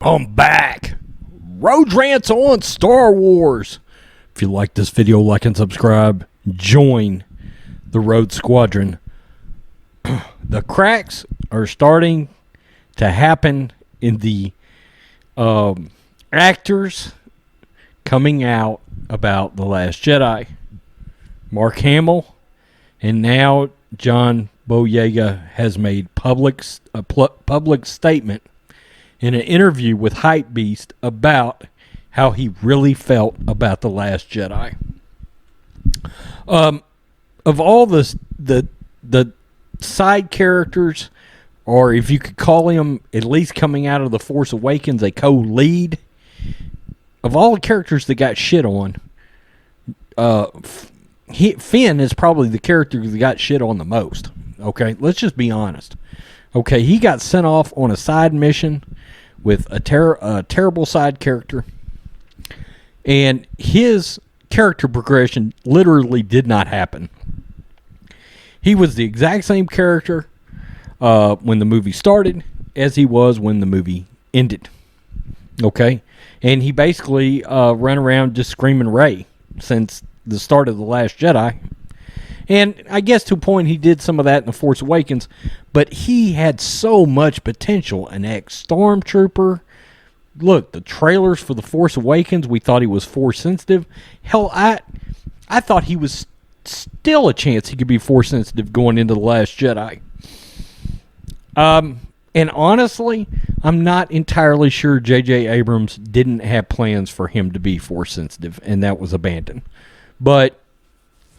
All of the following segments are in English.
I'm back. Road Rants on Star Wars. If you like this video, like and subscribe. Join the Rhodes Squadron. The cracks are starting to happen in the actors coming out about The Last Jedi. Mark Hamill and now John Boyega has made a public statement in an interview with Hypebeast about how he really felt about The Last Jedi. Of all the side characters, or if you could call him, at least coming out of The Force Awakens, a co-lead, of all the characters that got shit on, Finn is probably the character that got shit on the most. Okay, let's just be honest. Okay, he got sent off on a side mission with a terrible side character, and his character progression literally did not happen. He was the exact same character when the movie started as he was when the movie ended. Okay, and he basically ran around just screaming Rey since the start of The Last Jedi. And I guess to a point he did some of that in The Force Awakens, but he had so much potential. An ex-stormtrooper. Look, the trailers for The Force Awakens, we thought he was Force sensitive. Hell, I thought he was still a chance he could be Force sensitive going into The Last Jedi. And honestly, I'm not entirely sure J.J. Abrams didn't have plans for him to be Force sensitive, and that was abandoned. But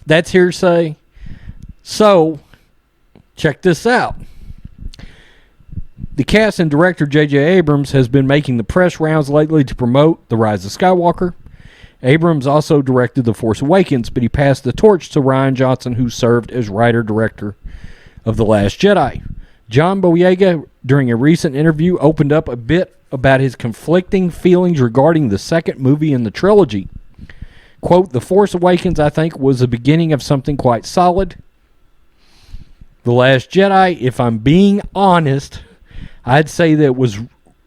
that's hearsay. So, check this out. The cast and director J.J. Abrams has been making the press rounds lately to promote The Rise of Skywalker. Abrams also directed The Force Awakens, but he passed the torch to Rian Johnson, who served as writer-director of The Last Jedi. John Boyega, during a recent interview, opened up a bit about his conflicting feelings regarding the second movie in the trilogy. Quote, The Force Awakens, I think, was the beginning of something quite solid. The Last Jedi, if I'm being honest, I'd say that it was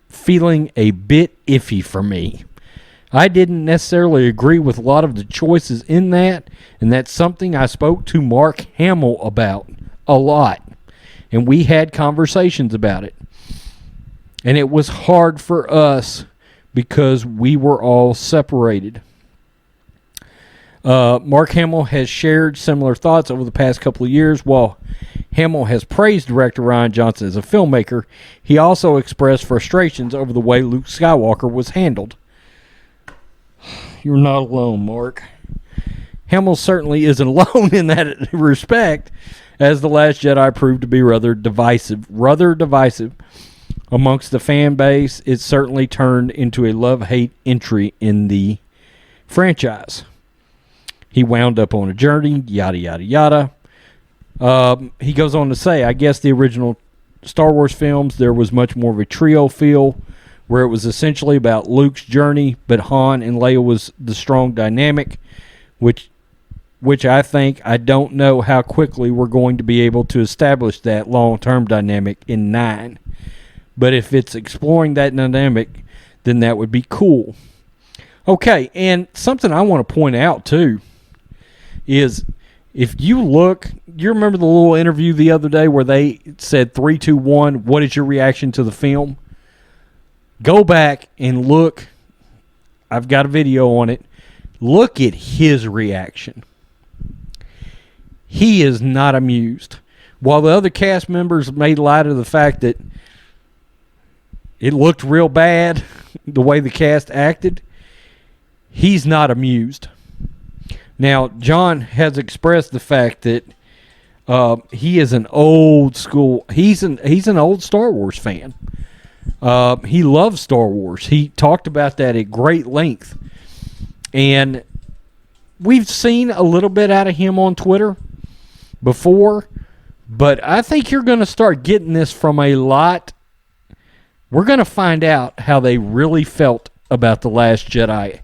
feeling a bit iffy for me. I didn't necessarily agree with a lot of the choices in that, and that's something I spoke to Mark Hamill about a lot. And we had conversations about it. And it was hard for us because we were all separated. Mark Hamill has shared similar thoughts over the past couple of years. While Hamill has praised director Rian Johnson as a filmmaker, he also expressed frustrations over the way Luke Skywalker was handled. You're not alone, Mark. Hamill certainly isn't alone in that respect, as The Last Jedi proved to be rather divisive amongst the fan base. It certainly turned into a love-hate entry in the franchise. He wound up on a journey, yada, yada, yada. He goes on to say, I guess the original Star Wars films, there was much more of a trio feel, where it was essentially about Luke's journey, but Han and Leia was the strong dynamic, which I don't know how quickly we're going to be able to establish that long-term dynamic in 9. But if it's exploring that dynamic, then that would be cool. Okay, and something I want to point out, too, is if you look, you remember the little interview the other day where they said 3, 2, 1, what is your reaction to the film? Go back and look. I've got a video on it. Look at his reaction. He is not amused. While the other cast members made light of the fact that it looked real bad, the way the cast acted, he's not amused. Now, John has expressed the fact that he is an old school. He's an old Star Wars fan. He loves Star Wars. He talked about that at great length, and we've seen a little bit out of him on Twitter before, but I think you're going to start getting this from a lot. We're going to find out how they really felt about The Last Jedi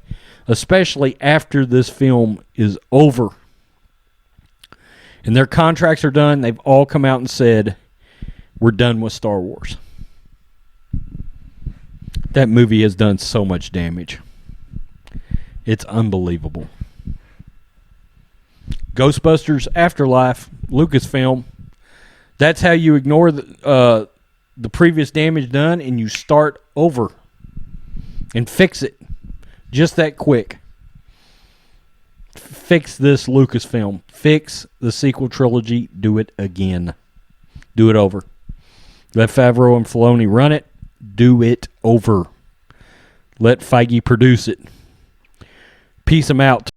especially after this film is over. And their contracts are done. They've all come out and said, we're done with Star Wars. That movie has done so much damage. It's unbelievable. Ghostbusters Afterlife, Lucasfilm. That's how you ignore the previous damage done and you start over and fix it. Just that quick. Fix this, Lucasfilm. Fix the sequel trilogy. Do it again. Do it over. Let Favreau and Filoni run it. Do it over. Let Feige produce it. Peace them out.